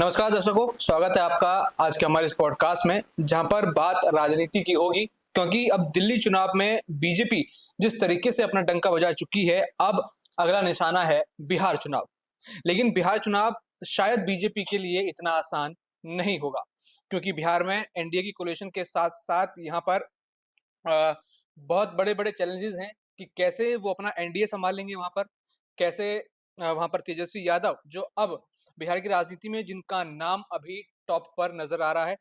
नमस्कार दर्शकों, स्वागत है आपका आज के हमारे इस पॉडकास्ट में, जहां पर बात राजनीति की होगी। क्योंकि अब दिल्ली चुनाव में बीजेपी जिस तरीके से अपना डंका बजा चुकी है, अब अगला निशाना है बिहार चुनाव। लेकिन बिहार चुनाव शायद बीजेपी के लिए इतना आसान नहीं होगा, क्योंकि बिहार में एनडीए की कोalition के साथ-साथ यहाँ पर बहुत बड़े-बड़े चैलेंजेस हैं कि कैसे वो अपना एनडीए सँभालेंगे वहाँ पर, कैसे वहाँ पर तेजस्वी यादव जो अब बिहार की राजनीति में जिनका नाम अभी टॉप पर नज़र आ रहा है।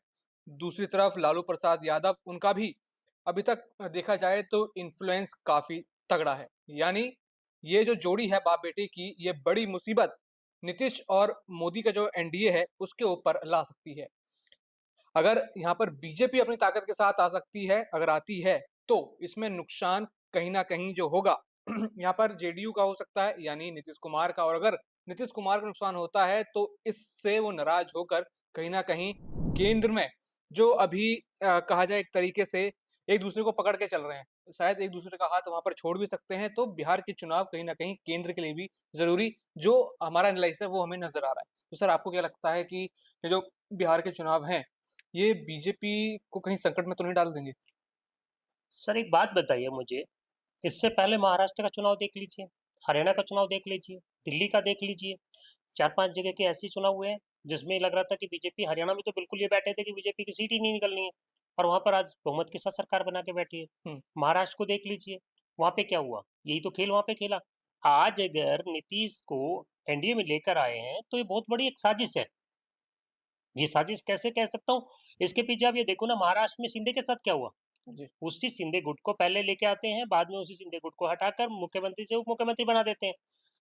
दूसरी तरफ लालू प्रसाद यादव, उनका भी अभी तक देखा जाए तो इन्फ्लुएंस काफ़ी तगड़ा है। यानी ये जो जोड़ी है बाप-बेटे की, ये बड़ी मुसीबत नीतीश और मोदी का जो एनडीए है, उसके ऊपर ला सकती है। अगर यहाँ पर बीजेपी अपनी ताकत के साथ आ सकती है, अगर आती है, तो इसमें नुकसान कहीं न कहीं जो होगा यहाँ पर जेडीयू का हो सकता है, यानी नीतीश कुमार का। और अगर नीतीश कुमार को नुकसान होता है, तो इससे वो नाराज़ होकर कहीं न कहीं केंद्र में जो अभी कहा जाए एक तरीके से एक-दूसरे को पकड़ के चल रहे हैं, शायद एक-दूसरे का हाथ वहाँ पर छोड़ भी सकते हैं। तो बिहार के चुनाव कहीं न कहीं केंद्र के लिए भी ज़रूरी, जो हमारा एनालाइसिस है, वो हमें नज़र आ रहा है। तो सर, आपको क्या लगता है कि ये जो बिहार के चुनाव हैं, ये बीजेपी को कहीं संकट में तो नहीं डाल देंगे? सर एक बात बताइए मुझे, इससे पहले महाराष्ट्र का चुनाव देख लीजिए, हरियाणा का चुनाव देख लीजिए, दिल्ली का देख लीजिए, 4-5 जगह के ऐसे चुनाव हुए हैं, जिसमें लग रहा था कि बीजेपी हरियाणा में तो बिल्कुल ये बैठे थे कि बीजेपी की सीट ही नहीं निकलनी है और वहाँ पर आज बहुमत के साथ सरकार बना के बैठी है। हुँ, महाराष्ट्र को देख लीजिए, वहाँ पे क्या हुआ? यही तो खेल वहाँ पे खेला। आज अगर नीतीश को एनडीए में लेकर आए हैं, तो ये बहुत बड़ी एक साजिश है। ये साजिश कैसे कह सकता हूँ? इसके पीछे आप ये देखो ना महाराष्ट्र में शिंदे के साथ क्या हुआ? जी। उसी शिंदे गुट को पहले लेके आते हैं, बाद में उसी शिंदे गुट को हटाकर मुख्यमंत्री से उप मुख्यमंत्री बना देते हैं।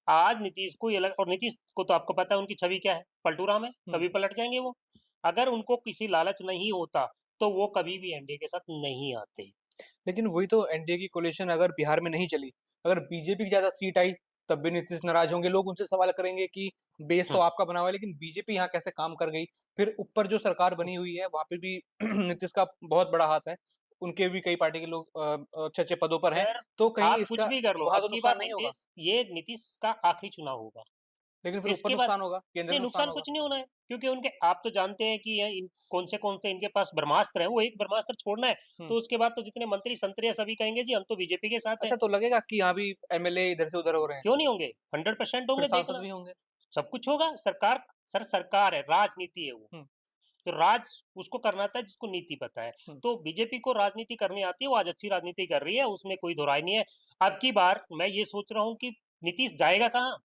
आज नीतीश को ये लग और नीतीश को तो आपको पता है उनकी छवि क्या है, पलटू राम है, हुँ, कभी पलट जाएँगे वो। अगर उनको किसी लालच नहीं होता, तो वो कभी भी एनडीए के साथ नहीं आते। लेकिन वही तो एनडीए की कोalition अगर बिहार में नहीं चली, अगर बीजेपी की ज़्यादा सीट आई, तब भी नीतीश नाराज़ होंगे। लोग उनसे सवाल करेंगे कि बेस तो हुँ, आपका बना हुआ है, लेकिन बीजेपी यहाँ कैसे काम कर गई? फिर ऊपर जो सरकार हुँ। बनी हुई है, वहाँ पे भी नीतीश का बहुत बड़ा हाथ है। उनके भी कई पार्टी के लोग अच्छे-अच्छे पदों पर हैं, सर, तो कहीं आप कुछ इसका भी कर लो, वहाँ अब तो की नुकसान बार नहीं होगा। नीतीश का आखिरी चुनाव होगा। लेकिन फिर ऊपर इसके बाद नुकसान होगा, केंद्र नहीं, में नुकसान नुकसान होगा। कुछ नहीं होना है, क्योंकि उनके आप तो जानते हैं कि ये इन कौन से इनके पास ब्रह्मास्त्र हैं, वो एक ब्रह्मास्त्र छोड़ना है, हुँ। तो उसके बाद तो जितने मंत्री-संतरी हैं सभी कहेंगे जी हम तो बीजेपी के साथ हैं। अच्छा, तो लगेगा कि यहाँ भी एमएलए इधर से उधर हो रहे हैं, क्यों नहीं होंगे? 100% फिर होंगे सांसद देखना, भी होंगे। सब कुछ होगा। सरकार है, राजनीति है वो, हुँ, तो राज उसको करना आता है जिसको नीति पता है। हुँ, तो बीजेपी को राजनीति करनी आती है, वो आज अच्छी राजनीति कर रही है, उसमें कोई दो राय नहीं है। अब की बार मैं ये सोच रहा हूँ कि नीतीश जाएगा कहाँ?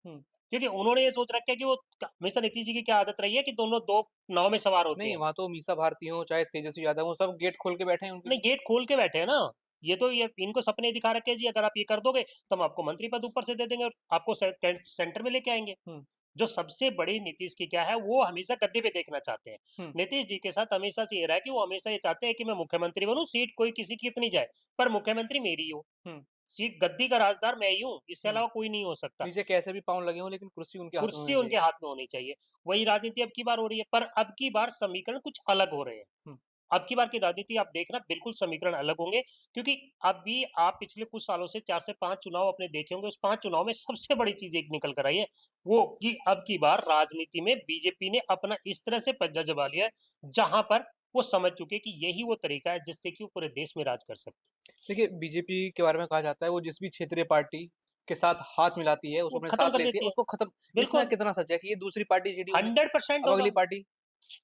हुँ। क्योंकि उन्होंने ये सोच रखा है कि वो हमेशा नीतीश जी की क्या आदत रही है कि दोनों दो नाव में सवार होते नहीं, हैं। वहाँ तो मीसा भारती हो, चाहे तेजस्वी यादव हो, सब गेट खोल के बैठे हैं उनके नहीं, लिए। गेट खोल के बैठे हैं ना। ये इनको सपने दिखा रखे हैं जी अगर आप ये कर दोगे तो हम आपको मंत्री पद ऊपर से दे देंगे और आपको सेंटर में लेके आएंगे। हुँ, जो सबसे बड़ी नीतीश की क्या है, वो हमेशा गद्दे पे देखना चाहते हैं। हुँ, नीतीश जी के साथ हमेशा से ये रहा है कि वो हमेशा ये चाहते हैं कि मैं मुख्यमंत्री बनूं, सीट कोई किसी की इतनी जाए पर मुख्यमंत्री मेरी हो। हुँ, सीट गद्दी का राजदार मैं ही हूँ, इससे हुँ। अलावा कोई नहीं हो सकता। नीचे कैसे भी पाँव लगे हों, लेकिन कुर्सी उनके हाथ में कुर्सी होनी उनके चाहिए। हाथ में होनी चाहिए। वही राजनीति अब की बार हो रही है, पर अब की बार समीकरण कुछ अलग हो रहे हैं। हुँ, अब की बार की राजनीति आप देखना बिल्कुल समीकरण अलग होंगे, क्योंकि अभी आप पिछले कुछ सालों से 4 से 5 चुनाव अपने देखे होंगे, उस 5 चुनाव में सबसे बड़ी चीज़ एक निकल कर आई है, वो कि अब की बार राजनीति में बीजेपी ने अपना इस तरह से पंजा जमा लिया है, जहाँ पर वो समझ चुके हैं कि यही वो तरीका है जिससे कि वो पूरे देश में राज कर सकते देखिए, बीजेपी के बारे में कहा जाता है, वो जिस भी क्षेत्रीय पार्टी के साथ हाथ मिलाती है, हैं। उसको वो अपने खत्म साथ कर लेती है, देती है। उसको खत्म। इसमें बिल्कुल, कितना सच है कि ये दूसरी पार्टी जेडीयू ने, 100% अब होगा। अगली पार्टी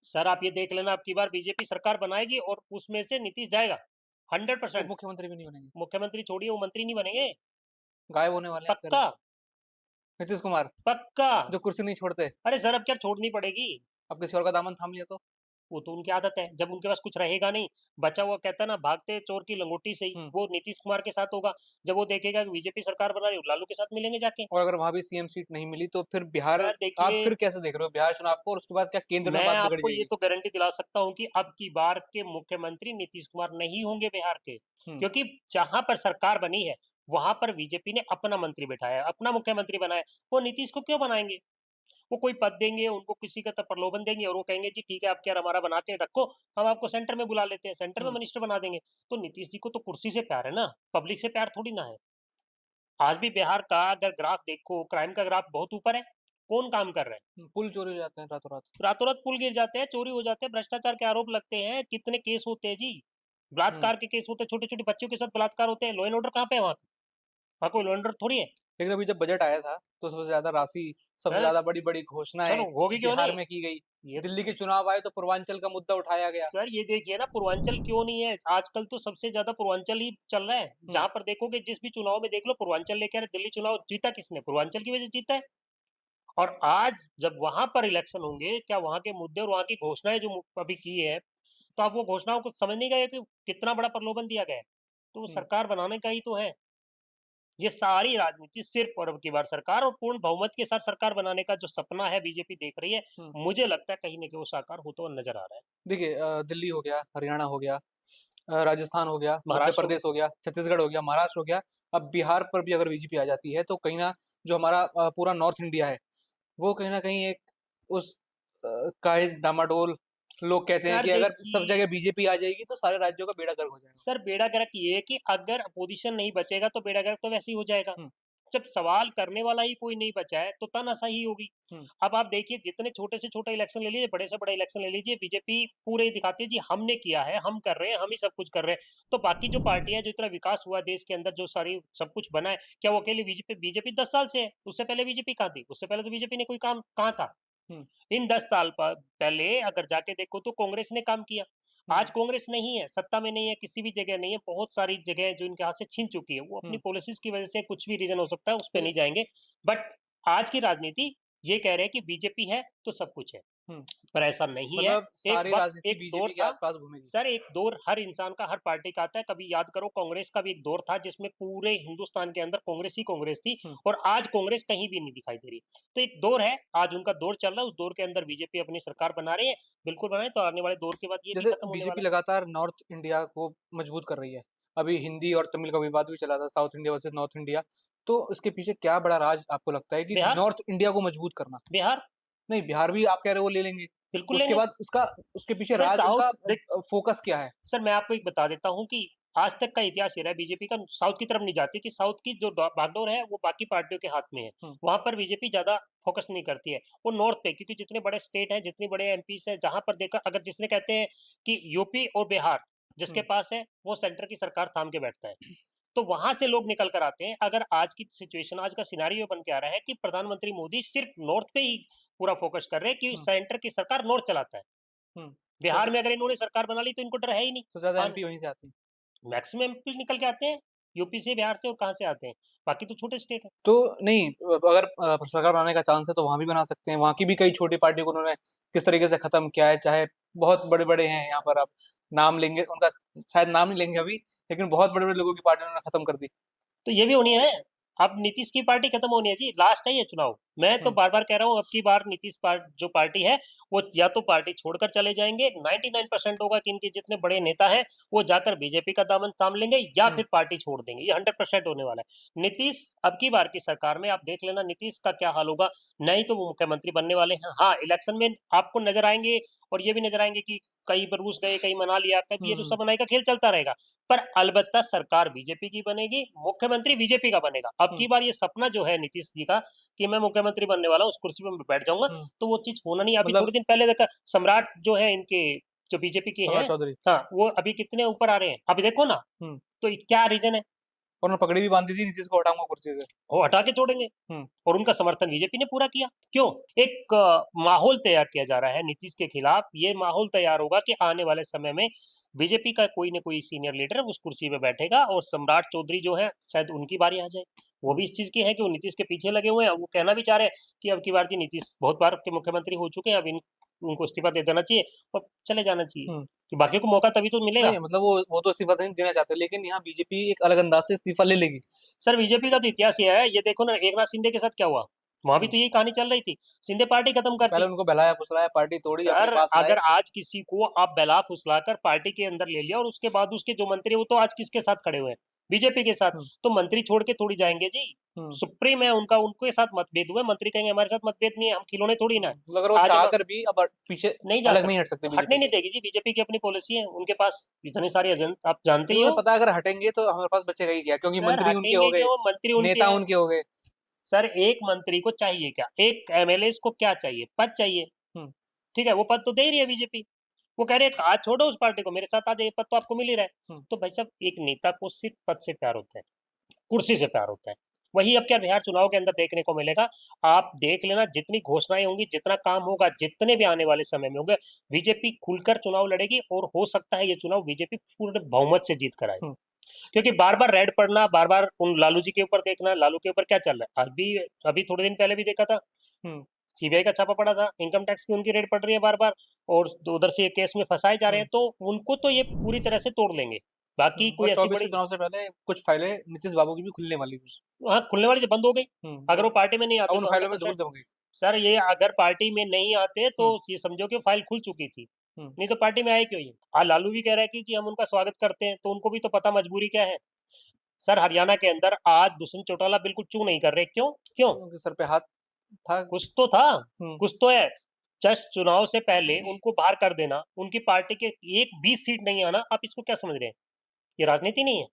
सर आप ये देख लेना अब की बार बीजेपी सरकार बनाएगी और उसमें से नीतीश जाएगा, उप 100%। मुख्यमंत्री भी नहीं बनेंगे, मुख्यमंत्री छोड़िए, वो मंत्री नहीं बनेंगे। गायब होने वाले हैं, आप कह रहे पक्का, हैं। नीतीश कुमार, पक्का। जो कुर्सी नहीं छोड़ते, अरे सर अब क्या छोड़नी पड़ेगी? अब किसी और का दामन थाम लिया तो? वो तो उनकी आदत है, जब उनके पास कुछ रहेगा नहीं, बचा हुआ कहता है ना भागते चोर की लंगोटी से ही, हुँ, वो नीतीश कुमार के साथ होगा। जब वो देखेगा कि बीजेपी सरकार बना रही है, लालू के साथ मिलेंगे जाके। और अगर वहाँ भी सीएम सीट नहीं मिली, तो फिर बिहार सर आप देखिए, फिर कैसे देख रहे हो बिहार चुनाव को, और उसके बाद क्या केंद्र में मैं बात बिगड़ आपको ये जाएगी? तो गारंटी दिला सकता हूँ कि अब की बार के मुख्यमंत्री नीतीश कुमार नहीं होंगे बिहार के, हुँ, क्योंकि जहाँ पर सरकार बनी है, वहाँ पर बीजेपी ने अपना मंत्री बिठाया है, अपना मुख्यमंत्री बनाया है। वो नीतीश को क्यों बनाएँगे? वो कोई पद देंगे, उनको किसी का तो प्रलोभन देंगे और वो कहेंगे जी ठीक है आप क्या हमारा बनाते हैं रखो, हम आपको सेंटर में बुला लेते हैं, सेंटर में हुँ। मिनिस्टर बना देंगे। तो नीतीश जी को तो कुर्सी से प्यार है ना, पब्लिक से प्यार थोड़ी ना है। आज भी बिहार का अगर ग्राफ देखो, क्राइम का ग्राफ बहुत ऊपर है, कौन काम कर रहा है? पुल चोरी हो जाते हैं रातों रात। रातों रात पुल गिर जाते हैं, चोरी हो जाते हैं, भ्रष्टाचार के आरोप लगते हैं, कितने केस होते हैं जी। हम्म। बलात्कार के केस होते हैं, छोटे-छोटे बच्चों के साथ बलात्कार होते हैं, लॉ एंड ऑर्डर कहाँ पे है वहाँ का? वहाँ कोई लॉ एंड ऑर्डर थोड़ी है। लेकिन अभी जब बजट आया था तो सबसे ज्यादा राशि, सबसे हैं? ज्यादा बड़ी बड़ी सर घोषणाएं होगी क्यों बिहार नहीं? में की गई। ये दिल्ली के चुनाव आए तो पूर्वांचल का मुद्दा उठाया गया। सर ये देखिए ना, पूर्वांचल क्यों नहीं है? आजकल तो सबसे ज़्यादा पूर्वांचल ही चल रहा है। हम्म। जहाँ पर देखोगे जिस भी चुनाव में देख लो पूर्वांचल लेके आ रहे। दिल्ली चुनाव जीता किसने? पूर्वांचल की वजह से जीता है। और आज जब वहाँ पर इलेक्शन होंगे, क्या वहाँ के मुद्दे और वहाँ की घोषणाएँ जो अभी की है, तो आप वो घोषणाओं को समझ नहीं गए कि कितना बड़ा प्रलोभन दिया गया है? तो वो हम्म। सरकार बनाने का ही तो है। ये सारी राजनीति सिर्फ और अब की बार सरकार और पूर्ण बहुमत के साथ सरकार बनाने का जो सपना है बीजेपी देख रही है, हम्म। मुझे लगता है कहीं न कहीं वो साकार होता हुआ नज़र आ रहा है। देखिए, दिल्ली हो गया, हरियाणा हो गया, राजस्थान हो गया, मध्य महाराष्ट्र हो गया। प्रदेश हो गया, छत्तीसगढ़ हो गया, महाराष्ट्र हो गया। अब बिहार पर भी अगर बीजेपी आ जाती है तो कहीं ना, जो हमारा पूरा नॉर्थ इंडिया है वो कहीं ना कहीं एक उस का एक डामाडोल। लोग कहते हैं सर कि अगर सब देखिए, जगह बीजेपी आ जाएगी तो सारे राज्यों का बेड़ा गर्क हो जाएगा। सर बेड़ा गर्क ये है कि अगर अपोजिशन नहीं बचेगा तो बेड़ा गर्क तो वैसे ही हो जाएगा। हम्म। जब सवाल करने वाला ही कोई नहीं बचा है तो तानाशाही होगी। हम्म। अब आप देखिए, जितने छोटे से छोटा इलेक्शन ले लीजिए, बड़े से बड़ा इलेक्शन ले लीजिए, बीजेपी पूरे ही दिखाती है जी हमने किया है, हम कर रहे हैं, हम ही सब कुछ कर रहे हैं। तो बाकी जो पार्टियां, जो इतना विकास हुआ देश के अंदर, जो सारी सब कुछ बना है, क्या वो अकेले बीजेपी बीजेपी 10 साल से है? उससे पहले बीजेपी कहाँ थी? उससे पहले तो बीजेपी ने कोई काम कहाँ था? हम्म। इन 10 साल पहले अगर जाके देखो तो कांग्रेस ने काम किया। हम्म। आज कांग्रेस नहीं है, सत्ता में नहीं है, किसी भी जगह नहीं है, बहुत सारी जगह जो इनके हाथ से छीन चुकी है। वो अपनी हम्म। पॉलिसीज की वजह से, कुछ भी रीजन हो सकता है, उस पे तो नहीं जाएंगे। बट आज की राजनीति ये कह रहे हैं कि बीजेपी है तो सब कुछ है, हम्म। पर ऐसा नहीं है। मतलब एक सारी वक्त, राजनीति एक दौर बीजेपी के था। आसपास घूमेगी। सर एक दौर हर इंसान का, हर पार्टी का आता है। कभी याद करो, कांग्रेस का भी एक दौर था जिसमें पूरे हिंदुस्तान के अंदर कांग्रेस ही कांग्रेस थी। हम्म। और आज कांग्रेस कहीं भी नहीं दिखाई दे रही। तो एक दौर है, आज उनका दौर चल रहा है, उस दौर के अंदर बीजेपी अपनी सरकार बना रही है। बिल्कुल बनाए, तो आने वाले दौर के बाद ये भी जैसे खत्म होने बीजेपी वाला लगातार नॉर्थ इंडिया को मजबूत कर रही है। अभी हिंदी और तमिल का विवाद भी चला था, south India versus north India. तो इसके पीछे क्या बड़ा राज आपको लगता है कि है। बिहार, नॉर्थ इंडिया को मजबूत करना? बिहार नहीं, बिहार भी आप कह रहे हो वो ले लेंगे। बिल्कुल उसके लेंगे। बाद उसका, उसके पीछे सर राज उनका साउथ देख, फोकस क्या है? सर मैं आपको एक बता देता हूँ कि आज तक का इतिहास ये रहा है, बीजेपी का साउथ की तरफ नहीं जाती, कि साउथ की जो बागडोर है वो बाकी पार्टियों के हाथ में है। हम्म। वहां पर बीजेपी ज्यादा फोकस नहीं करती है। वो नॉर्थ पे, क्योंकि जितने बड़े स्टेट हैं, जितने बड़े एमपी है, जहां पर देखा, अगर जिसने कहते हैं कि यूपी और बिहार जिसके हम्म। पास है, वो सेंटर की सरकार थाम के बैठता है। तो वहां से लोग निकल कर आते हैं। अगर आज की सिचुएशन, आज का सिनारियो बन के आ रहा है कि प्रधानमंत्री मोदी सिर्फ नॉर्थ पे ही पूरा फोकस कर रहे हैं, कि हम्म। सेंटर की सरकार नॉर्थ चलाता है। हम्म। बिहार सबसे में अगर इन्होंने सरकार बना ली तो इनको डर है ही नहीं। सबसे ज्यादा हाँ, एमपी वहीं से आती है। मैक्सिमम एमपी निकल के आते हैं यूपी से, बिहार से, और कहाँ से आते हैं? बाकी तो छोटे स्टेट है। तो नहीं, अगर सरकार बनाने का चांस है तो वहां भी बना सकते हैं। वहां की भी कई छोटी पार्टियों को उन्होंने किस तरीके से खत्म किया है। चाहे बहुत बड़े बड़े हैं, यहाँ पर आप नाम लेंगे उनका, शायद नाम नहीं लेंगे अभी, लेकिन बहुत बड़े बड़े लोगों की पार्टी उन्होंने खत्म कर दी। तो ये भी होनी है। अब नीतीश की पार्टी खत्म होनी है जी, लास्ट है ये चुनाव। मैं तो हम्म। बार बार कह रहा हूँ, अब की बार नीतीश जो पार्टी है, वो या तो पार्टी छोड़कर चले जाएंगे। 99% होगा कि इनके जितने बड़े नेता हैं वो जाकर बीजेपी का दामन थाम लेंगे, या हम्म। फिर पार्टी छोड़ देंगे। ये 100% होने वाला है। नीतीश अब की बार की सरकार में आप देख लेना नीतीश का क्या हाल होगा। नहीं तो वो मुख्यमंत्री बनने वाले हैं। हाँ, इलेक्शन में आपको नजर आएंगे, और ये भी नजर आएंगे कि कहीं पर रूस गए, कहीं मना लिया, कभी ये हम्म। दूसरा बनाई का खेल चलता रहेगा। पर अलबत्ता सरकार बीजेपी की बनेगी, मुख्यमंत्री बीजेपी का बनेगा। अब हम्म। की बार ये सपना जो है नीतीश जी का, कि मैं मुख्यमंत्री बनने वाला हूँ, उस कुर्सी पे मैं बैठ जाऊंगा, हम्म। तो वो चीज होना नहीं। अभी मतलब थोड़े दिन पहले देखा, सम्राट जो है इनके, जो बीजेपी के सम्राट हैं, चौधरी। हाँ, वो अभी कितने ऊपर आ रहे हैं, अभी देखो ना। हम्म। तो क्या रीजन है? और उन्होंने पगड़ी भी बांधी थी, नीतीश को हटाऊंगा कुर्सी से। वो हटा के छोड़ेंगे। हम्म। और उनका समर्थन बीजेपी ने पूरा किया। क्यों? एक माहौल तैयार किया जा रहा है नीतीश के खिलाफ। ये माहौल तैयार होगा कि आने वाले समय में बीजेपी का कोई न कोई सीनियर लीडर उस कुर्सी पे बैठेगा, और सम्राट चौधरी जो है शायद उनकी बारी आ जाए। वो भी इस चीज की है कि वो नीतीश के पीछे लगे हुए हैं। वो कहना भी चाह रहे हैं कि अब की बार जी नीतीश बहुत बार के मुख्यमंत्री हो चुके हैं, अब उनको इस्तीफा दे देना चाहिए और चले जाना चाहिए, हम्म। कि बाकी को मौका तभी तो मिलेगा। नहीं, मतलब वो तो इस्तीफा नहीं देना चाहते, लेकिन यहाँ बीजेपी एक अलग अंदाज से इस्तीफा ले लेगी। सर बीजेपी का तो इतिहास ये है, ये देखो ना एकनाथ शिंदे के साथ क्या हुआ। वहां भी हम्म। तो यही कहानी चल रही थी, शिंदे पार्टी खत्म पहले करती। उनको बहलाया फुसलाया, पार्टी तोड़ी, अपने सर पास लाए। अगर आज किसी को आप बहला फुसलाकर पार्टी के अंदर ले लिया, और उसके बाद उसके जो मंत्री, वो तो आज किसके साथ खड़े हुए हैं? बीजेपी के साथ। हम्म। तो मंत्री छोड़ के थोड़ी जाएंगे जी। हम्म। सुप्रीम है उनका, उनके साथ मतभेद हुए, मंत्री कहेंगे हमारे साथ मतभेद नहीं है, हम खिलौने थोड़ी ना है। मतलब अगर वो आज चाह हम कर भी अब पीछे नहीं जा अलग नहीं हट सकते सकते, हटने बीजेपी नहीं से। देगी जी। बीजेपी की अपनी पॉलिसी है, उनके पास इतने सारे एजेंट, आप जानते ही क्योंकि हो। उन्हें पता है अगर हटेंगे तो हमारे पास बचेगा ही क्या, क्योंकि सर मंत्री उनके हटेंगे हो गए, क्यों? मंत्री उनके नेता हैं। उनके हो गए। सर एक मंत्री को चाहिए क्या, एक एमएलए को क्या चाहिए, पद चाहिए। ठीक है, वो पद तो दे रही है बीजेपी। वो कह रहे हैं आज छोड़ो उस पार्टी को, मेरे साथ आ जाइए, पद तो आपको मिल ही रहा है। तो भाई साहब एक नेता को सिर्फ पद से प्यार होता है, कुर्सी से प्यार होता है। वही अब क्या बिहार चुनाव के अंदर देखने को मिलेगा। आप देख लेना, जितनी घोषणाएं होंगी, जितना काम होगा, जितने भी आने वाले समय में होंगे, बीजेपी खुलकर चुनाव लड़ेगी और हो सकता है ये चुनाव बीजेपी पूर्ण बहुमत से जीत कर आए। क्योंकि बार बार रेड पड़ना, बार बार उन लालू जी के ऊपर देखना, लालू के ऊपर क्या चल रहा है अभी अभी थोड़े दिन पहले भी देखा था, सीबीआई का छापा पड़ा था, इनकम टैक्स की उनकी रेड पड़ रही है बार बार, और उधर से ये केस में फंसाए जा रहे हैं, तो उनको तो ये पूरी तरह से तोड़ लेंगे। बाकी कोई ऐसी 24 बड़ी के चुनाव से पहले कुछ फाइलें नीतीश बाबू की भी खुलने वाली थी। हाँ, खुलने वाली जो बंद हो गई। अगर वो पार्टी में नहीं आते अब उन तो फाइलों में 100% जरूर होगी। सर ये अगर पार्टी में नहीं आते तो ये समझो कि फाइल खुल चुकी थी, नहीं तो पार्टी में आए क्यों ये। लालू भी कह रहा है कि जी हम उनका स्वागत करते हैं, तो उनको भी तो पता मजबूरी क्या है। सर हरियाणा के अंदर आज दुष्यंत चौटाला बिल्कुल चू नहीं कर रहे, क्यों क्यों उनके सर पे हाथ था, कुछ तो था, कुछ तो है। जस्ट चुनाव से पहले उनको बाहर कर देना, उनकी पार्टी के एक 20 सीट नहीं आना, आप इसको क्या समझ रहे हैं, ये राजनीति नहीं है।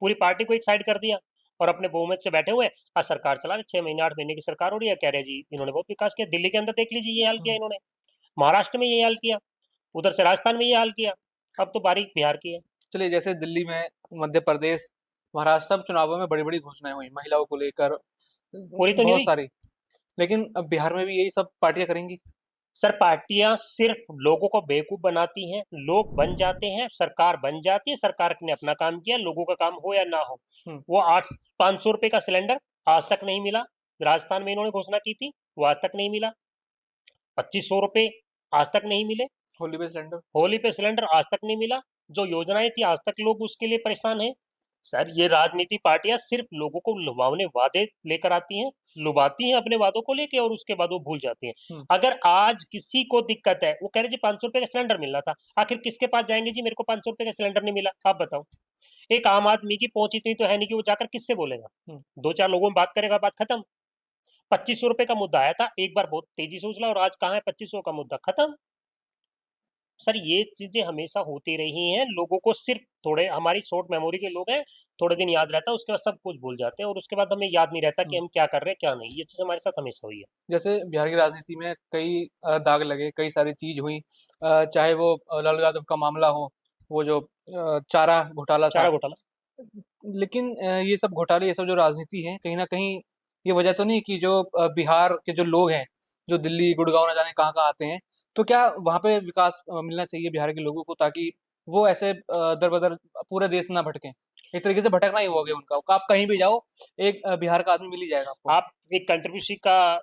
पूरी पार्टी को एक साइड कर दिया और अपने बहुमत से बैठे हुए आज सरकार चला रहे, 6 महीने 8 महीने की सरकार हो रही है, कह रहे जी इन्होंने बहुत विकास किया। दिल्ली के अंदर देख लीजिए ये हाल किया इन्होंने, महाराष्ट्र में ये हाल किया, उधर से राजस्थान में ये हाल किया, अब तो बारी बिहार की है। चलिए जैसे दिल्ली में, मध्य प्रदेश, महाराष्ट्र, सब चुनावों में बड़ी बड़ी घोषणाएं हुई महिलाओं को लेकर, पूरी तो नहीं बहुत हुई सारी, लेकिन अब बिहार में भी यही सब पार्टियां करेंगी। सर। पार्टियां सिर्फ लोगों को बेवकूफ बनाती हैं, लोग बन जाते हैं, सरकार बन जाती है, सरकार ने अपना काम किया, लोगों का काम हो या ना हो। वो 500 रुपए का सिलेंडर आज तक नहीं मिला, राजस्थान में इन्होंने घोषणा की थी, वो आज तक नहीं मिला। 2500 रुपए आज तक नहीं मिले, होली पे सिलेंडर आज तक नहीं मिला, जो योजनाएं थी आज तक लोग उसके लिए परेशान हैं। सर ये राजनीति पार्टियां सिर्फ लोगों को लुभावने वादे लेकर आती हैं, लुभाती हैं अपने वादों को लेके, और उसके बाद वो भूल जाती हैं। अगर आज किसी को दिक्कत है, वो कह रहे जी 500 रुपए का सिलेंडर मिलना था, आखिर किसके पास जाएंगे जी मेरे को 500 रुपए का सिलेंडर नहीं मिला, आप बताओ। एक आम आदमी की पहुंच इतनी तो है नहीं कि वो जाकर किससे बोलेगा, 2-4 लोगों में बात करेगा, बात खत्म। 2500 रुपए का मुद्दा आया था एक बार, बहुत तेजी से उछला, और आज कहाँ है 2500 का मुद्दा, खत्म। सर ये चीजें हमेशा होती रही हैं, लोगों को सिर्फ थोड़े, हमारी शॉर्ट मेमोरी के लोग हैं, थोड़े दिन याद रहता है, उसके बाद सब कुछ भूल जाते हैं, और उसके बाद हमें याद नहीं रहता कि हम क्या कर रहे हैं क्या नहीं। ये चीज हमारे साथ हमेशा हुई है। जैसे बिहार की राजनीति में कई दाग लगे, कई सारी चीज हुई, चाहे वो लालू यादव का मामला हो, वो जो चारा घोटाला था, चारा घोटाला। लेकिन ये सब घोटाले, ये सब जो राजनीति है, कहीं ना कहीं ये वजह तो नहीं कि जो बिहार के जो लोग हैं, जो दिल्ली गुड़गांव न जाने कहाँ कहाँ आते हैं, तो क्या वहाँ पे विकास मिलना चाहिए बिहार के लोगों को, ताकि वो ऐसे दर बदर पूरे देश ना भटकें। एक तरीके से भटकना ही हो गया उनका, आप कहीं भी जाओ एक बिहार का आदमी मिल ही जाएगा आपको। आप एक कंट्रीब्यूशन का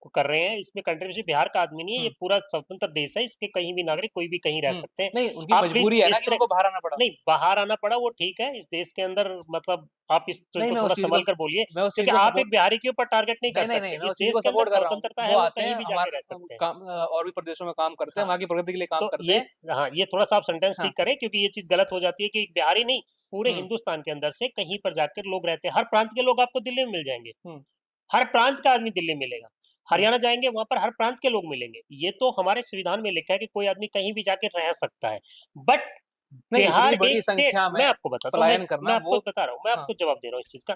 कर रहे हैं, इसमें कंट्रीब्यूशन बिहार का आदमी नहीं है, ये पूरा स्वतंत्र देश है, इसके कहीं भी नागरिक कोई भी कहीं रह सकते हैं। नहीं, उनकी आप मजबूरी है ना इस कि तरह उनको बाहर आना पड़ा। नहीं, बाहर आना पड़ा वो ठीक है, इस देश के अंदर मतलब आप इस चीज नहीं, को मैं थोड़ा उस चीज संभल को कर बोलिए, मैं उस चीज क्योंकि को आप सपोर्ट एक बिहारी के ऊपर टारगेट नहीं कर नहीं, नहीं, सकते। मैं इस उस चीज देश को के अंदर सपोर्ट कर रहा हूँ। स्वतंत्रता वो है, वो आते कहीं हैं भी हमारे जाके रह सकते हैं। काम, और भी प्रदेशों में काम करते हैं, हाँ, वहाँ की प्रगति के लिए काम तो करते ये हैं। हाँ, ये थोड़ा सा आप सेंटेंस हाँ, ठीक करें, क्योंकि ये चीज गलत हो जाती है कि एक बिहारी नहीं, पूरे हिंदुस्तान के अंदर से कहीं पर जाकर लोग रहते हैं, हर प्रांत के लोग आपको दिल्ली में मिल जाएंगे, हर प्रांत का आदमी दिल्ली में मिलेगा। हरियाणा जाएंगे वहां पर हर प्रांत के लोग मिलेंगे, ये तो हमारे संविधान में लिखा है कि कोई आदमी कहीं भी जाके रह सकता है। बट नहीं, बिहार इतनी बड़ी एक स्टेट, संख्या मैं में आपको बताता हूँ, पलायन मैं करना आपको वो। बता रहा हूँ, मैं हाँ, आपको जवाब दे रहा हूँ इस चीज का।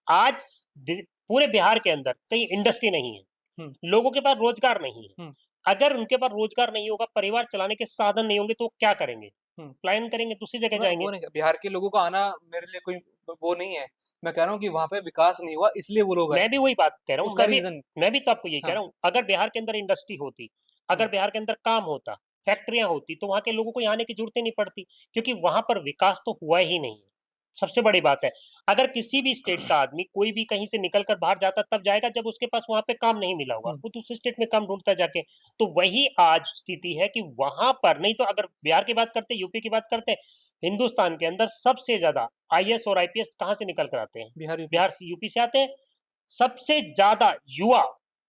आज पूरे बिहार के अंदर कहीं इंडस्ट्री नहीं है, लोगों के पास रोजगार नहीं है। अगर उनके पास रोजगार नहीं होगा, परिवार चलाने के साधन नहीं होंगे, तो क्या करेंगे, प्लान करेंगे, दूसरी जगह जाएंगे। वो नहीं, बिहार के लोगों का आना मेरे लिए कोई वो नहीं है, मैं कह रहा हूँ कि वहां पे विकास नहीं हुआ इसलिए वो लोग आए, मैं भी वही बात कह रहा हूँ, उसका रीजन। मैं भी तो आपको यही कह हाँ, रहा हूँ, अगर बिहार के अंदर इंडस्ट्री होती, अगर बिहार के अंदर काम होता, फैक्ट्रियां होती, तो वहां के लोगों को यहाँ आने की जरूरत ही नहीं पड़ती, क्योंकि वहां पर विकास तो हुआ ही नहीं है। सबसे बड़ी बात है, अगर किसी भी स्टेट का आदमी कोई भी कहीं से निकल कर बाहर जाता तब जाएगा जब उसके पास वहां पे काम नहीं मिला होगा, वो दूसरे स्टेट में काम ढूंढता जाके। तो वही आज स्थिति है कि वहां पर नहीं, तो अगर बिहार की बात करते, यूपी की बात करते, हिंदुस्तान के अंदर सबसे ज्यादा आईएएस और आईपीएस कहाँ से निकल कर आते हैं, बिहार से, यूपी से आते हैं। सबसे ज्यादा युवा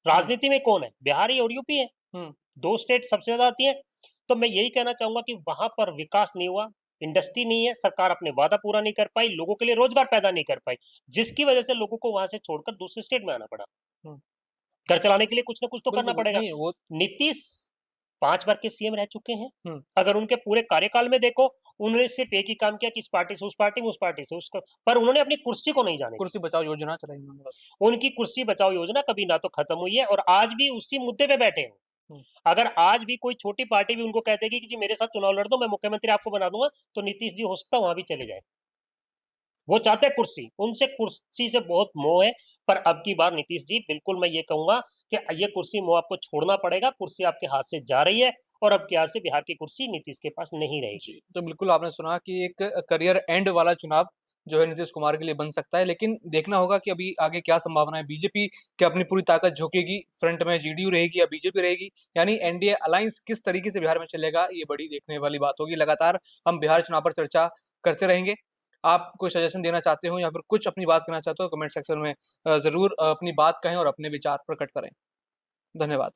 राजनीति में कौन है, बिहारी और यूपी है, दो स्टेट सबसे ज्यादा आती है। तो मैं यही कहना चाहूंगा कि वहां पर विकास नहीं हुआ, इंडस्ट्री नहीं है, सरकार अपने वादा पूरा नहीं कर पाई, लोगों के लिए रोजगार पैदा नहीं कर पाई, जिसकी वजह से लोगों को वहां से छोड़कर दूसरे स्टेट में आना पड़ा। घर चलाने के लिए कुछ ना कुछ तो करना बिल्कुल पड़ेगा। नहीं वो। नीतीश 5 बार के सीएम रह चुके हैं। हम्म। अगर उनके पूरे कार्यकाल में देखो, उन्होंने सिर्फ एक ही काम किया कि इस पार्टी से उस पार्टी में, उस पार्टी से उसको, पर उन्होंने अपनी कुर्सी को नहीं जाने कुर्सी बचाओ योजना चलाई उन्होंने बस। दिया। उनकी कुर्सी बचाओ योजना कभी ना तो खत्म हुई है और आज भी उसी मुद्दे पे बैठे हैं। हम्म। अगर आज भी कोई छोटी पार्टी भी उनको कहते कि जी मेरे साथ चुनाव लड़ दो, मैं मुख्यमंत्री आपको बना दूंगा, तो नीतीश जी हो सकता है वहां भी चले जाए। वो चाहते हैं कुर्सी, उनसे कुर्सी से बहुत मोह है। पर अब की बार नीतीश जी, बिल्कुल मैं ये कहूंगा कि ये कुर्सी मोह आपको छोड़ना पड़ेगा। कुर्सी आपके हाथ से जा रही है और अब की बार से बिहार की कुर्सी नीतीश के पास नहीं रहेगी। तो बिल्कुल आपने सुना कि एक करियर एंड वाला चुनाव जो है नीतीश कुमार के लिए बन सकता है, लेकिन देखना होगा कि अभी आगे क्या संभावना है। बीजेपी क्या अपनी पूरी ताकत झोंकेगी, फ्रंट में जेडीयू रहेगी या बीजेपी रहेगी, यानी एनडीए अलायंस किस तरीके से बिहार में चलेगा, ये बड़ी देखने वाली बात होगी। लगातार हम बिहार चुनाव पर चर्चा करते रहेंगे। आप कोई सजेशन देना चाहते हो या फिर कुछ अपनी बात करना चाहते हो, कमेंट सेक्शन में जरूर अपनी बात कहें और अपने विचार प्रकट करें। धन्यवाद।